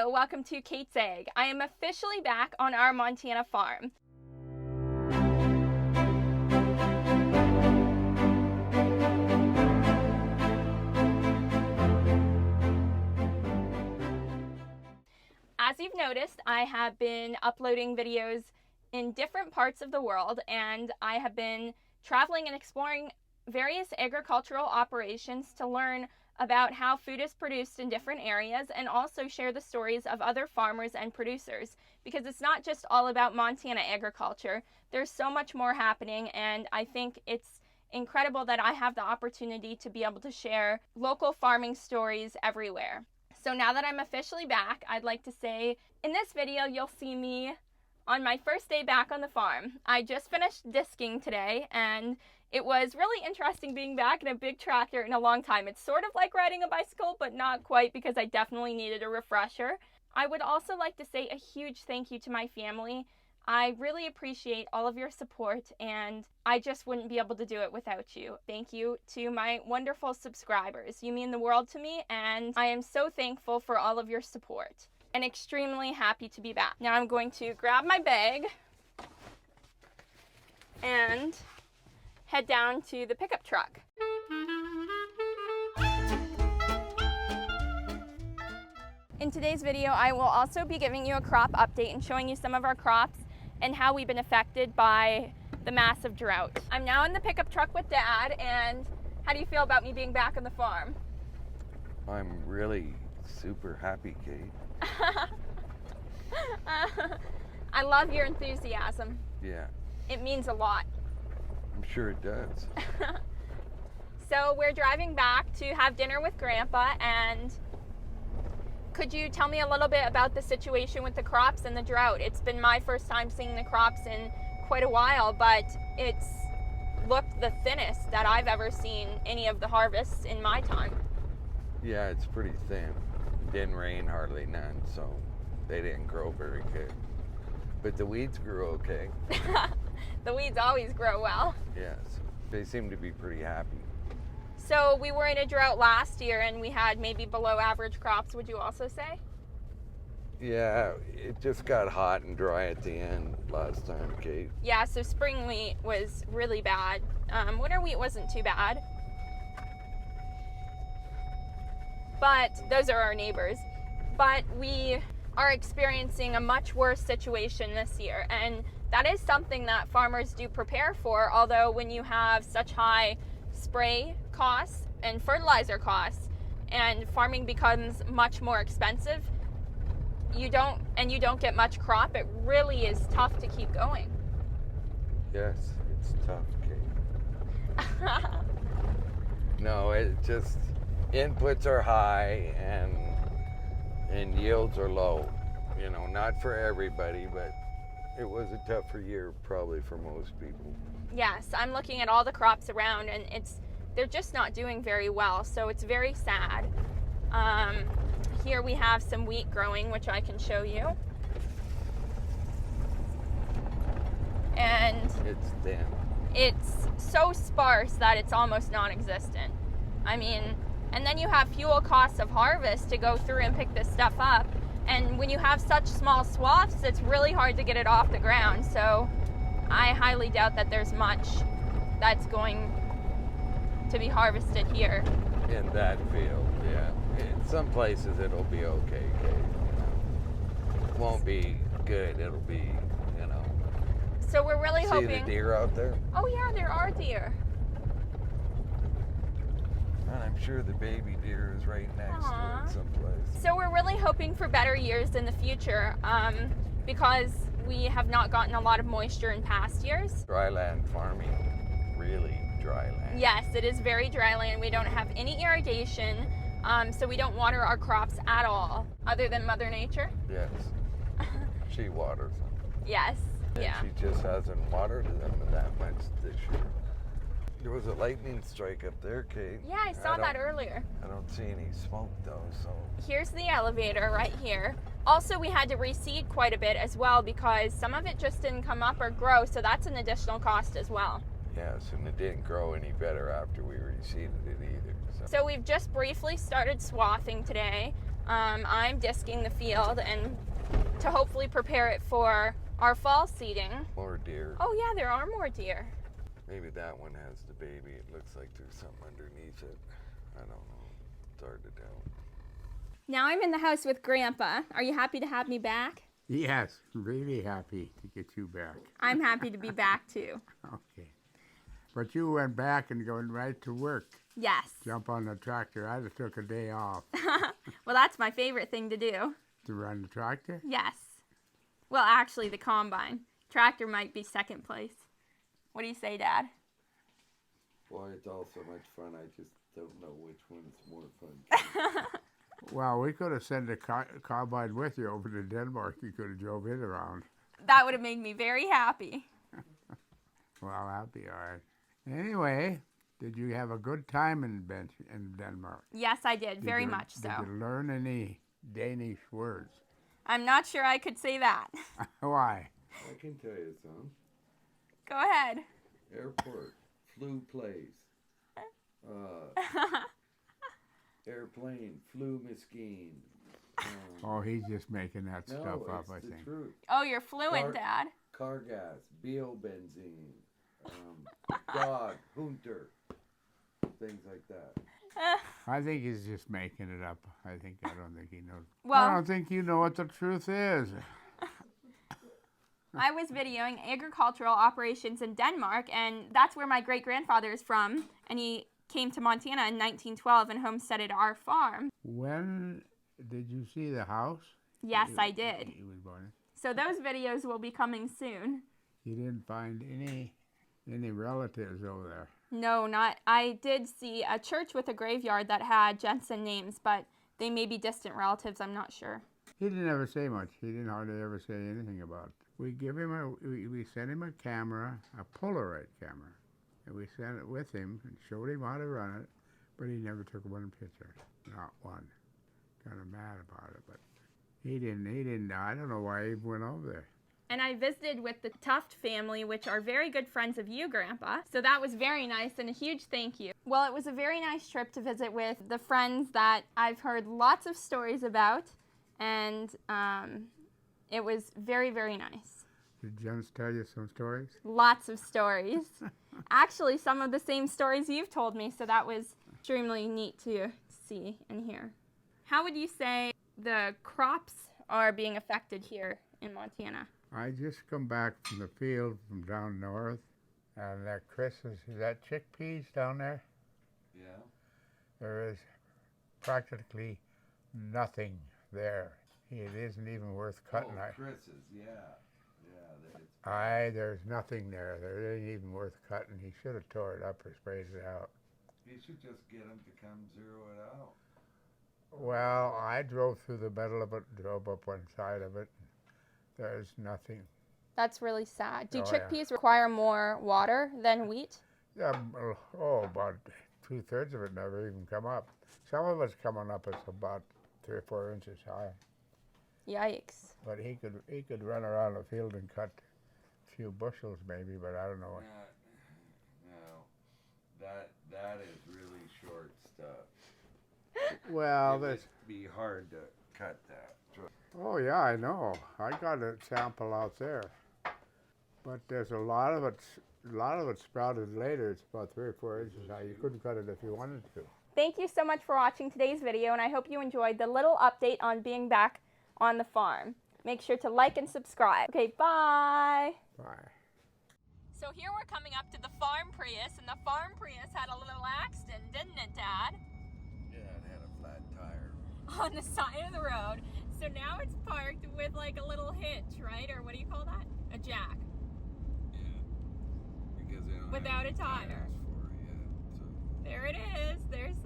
Hello, welcome to Kate's Egg. I am officially back on our Montana farm. As you've noticed, I have been uploading videos in different parts of the world, and I have been traveling and exploring various agricultural operations to learn about how food is produced in different areas, and also share the stories of other farmers and producers, because it's not just all about Montana agriculture. There's so much more happening, and I think it's incredible that I have the opportunity to be able to share local farming stories everywhere. So now that I'm officially back, I'd like to say in this video you'll see me on my first day back on the farm. I just finished disking today, and it was really interesting being back in a big tractor in a long time. It's sort of like riding a bicycle, but not quite, because I definitely needed a refresher. I would also like to say a huge thank you to my family. I really appreciate all of your support, and I just wouldn't be able to do it without you. Thank you to my wonderful subscribers. You mean the world to me, and I am so thankful for all of your support and extremely happy to be back. Now I'm going to grab my bag and head down to the pickup truck. In today's video, I will also be giving you a crop update and showing you some of our crops and how we've been affected by the massive drought. I'm now in the pickup truck with Dad, and how do you feel about me being back on the farm? I'm really super happy, Kate. I love your enthusiasm. Yeah. It means a lot. I'm sure it does. So we're driving back to have dinner with Grandpa, and could you tell me a little bit about the situation with the crops and the drought? It's been my first time seeing the crops in quite a while, but it's looked the thinnest that I've ever seen any of the harvests in my time. Yeah, it's pretty thin. Didn't rain hardly none, so they didn't grow very good. But the weeds grew okay. The weeds always grow well. Yes, they seem to be pretty happy. So we were in a drought last year, and we had maybe below average crops, would you also say? Yeah, it just got hot and dry at the end last time, Kate. Yeah, so spring wheat was really bad. Winter wheat wasn't too bad. But those are our neighbors. But we are experiencing a much worse situation this year, and that is something that farmers do prepare for, although when you have such high spray costs and fertilizer costs and farming becomes much more expensive, you don't get much crop, it really is tough to keep going. Yes, it's tough, Kate. No, it just, inputs are high and yields are low. You know, not for everybody, but it was a tougher year probably for most people. Yes, I'm looking at all the crops around, and they're just not doing very well, so it's very sad. Here we have some wheat growing, which I can show you. And it's thin. It's so sparse that it's almost non-existent. I mean, and then you have fuel costs of harvest to go through and pick this stuff up. And when you have such small swaths, it's really hard to get it off the ground. So I highly doubt that there's much that's going to be harvested here. In that field, yeah. In some places it'll be okay, Kate. It won't be good, it'll be, you know. So we're really hoping... See the deer out there? Oh yeah, there are deer. And I'm sure the baby deer is right next to it someplace. So we're really hoping for better years in the future, because we have not gotten a lot of moisture in past years. Dryland farming, really dry land. Yes, it is very dry land. We don't have any irrigation, so we don't water our crops at all, other than Mother Nature. Yes, she waters them. Yes, and yeah. She just hasn't watered them that much this year. There was a lightning strike up there, Kate. Yeah, I saw that earlier. I don't see any smoke though, so. Here's the elevator right here. Also, we had to reseed quite a bit as well, because some of it just didn't come up or grow, so that's an additional cost as well. Yes, and it didn't grow any better after we reseeded it either. So we've just briefly started swathing today. I'm disking the field and to hopefully prepare it for our fall seeding. More deer. Oh yeah, there are more deer. Maybe that one has the baby. It looks like there's something underneath it. I don't know. It's hard to tell. Now I'm in the house with Grandpa. Are you happy to have me back? Yes, really happy to get you back. I'm happy to be back too. Okay. But you went back and going right to work. Yes. Jump on the tractor. I just took a day off. Well, that's my favorite thing to do. To run the tractor? Yes. Well, actually, the combine. Tractor might be second place. What do you say, Dad? Boy, it's all so much fun. I just don't know which one's more fun. Well, we could have sent a combine with you over to Denmark. You could have drove it around. That would have made me very happy. Well, that'd be all right. Anyway, did you have a good time in Denmark? Yes, I did. Very much so. Did you learn any Danish words? I'm not sure I could say that. Why? I can tell you some. Go ahead. Airport, flew place. Airplane, flew Miskeen. Oh, he's just making that No, stuff up, it's I the think. truth. Oh, you're fluent, Dad. Car gas, biobenzene, dog, hunter, things like that. I think he's just making it up. I don't think he knows. Well, I don't think you know what the truth is. I was videoing agricultural operations in Denmark, and that's where my great-grandfather is from, and he came to Montana in 1912 and homesteaded our farm. When did you see the house? Yes, I did. He was born. So those videos will be coming soon. You didn't find any relatives over there? No, not. I did see a church with a graveyard that had Jensen names, but they may be distant relatives. I'm not sure. He didn't ever say much. He didn't hardly ever say anything about it. We sent him a camera, a Polaroid camera, and we sent it with him and showed him how to run it, but he never took one picture, not one. Kind of mad about it, but he didn't. I don't know why he went over there. And I visited with the Tuft family, which are very good friends of you, Grandpa. So that was very nice and a huge thank you. Well, it was a very nice trip to visit with the friends that I've heard lots of stories about, and it was very, very nice. Did Jens tell you some stories? Lots of stories. Actually, some of the same stories you've told me, so that was extremely neat to see and hear. How would you say the crops are being affected here in Montana? I just come back from the field from down north, and that Christmas, is that chickpeas down there? Yeah. There is practically nothing there. It isn't even worth cutting. Oh, Chris's, yeah. There's nothing there. There ain't even worth cutting. He should have tore it up or sprayed it out. You should just get him to come zero it out. Well, I drove through the middle of it, drove up one side of it. There's nothing. That's really sad. Do Oh, chickpeas require more water than wheat? About 2/3 of it never even come up. Some of it's coming up. It's about 3 or 4 inches high. Yikes. But he could run around the field and cut a few bushels maybe, but I don't know. No, that is really short stuff. Well, It would this. be hard to cut that. Oh yeah, I know. I got a sample out there, but there's a lot of it sprouted later. It's about 3 or 4 inches high. You couldn't cut it if you wanted to. Thank you so much for watching today's video, and I hope you enjoyed the little update on being back on the farm. Make sure to like and subscribe. Okay, bye. Bye. So here we're coming up to the farm Prius, and the farm Prius had a little accident, didn't it, Dad? Yeah, it had a flat tire. On the side of the road. So now it's parked with like a little hitch, right? Or what do you call that? A jack. Yeah, because they don't Without have a tire. tires for it yet, so. There it is. There's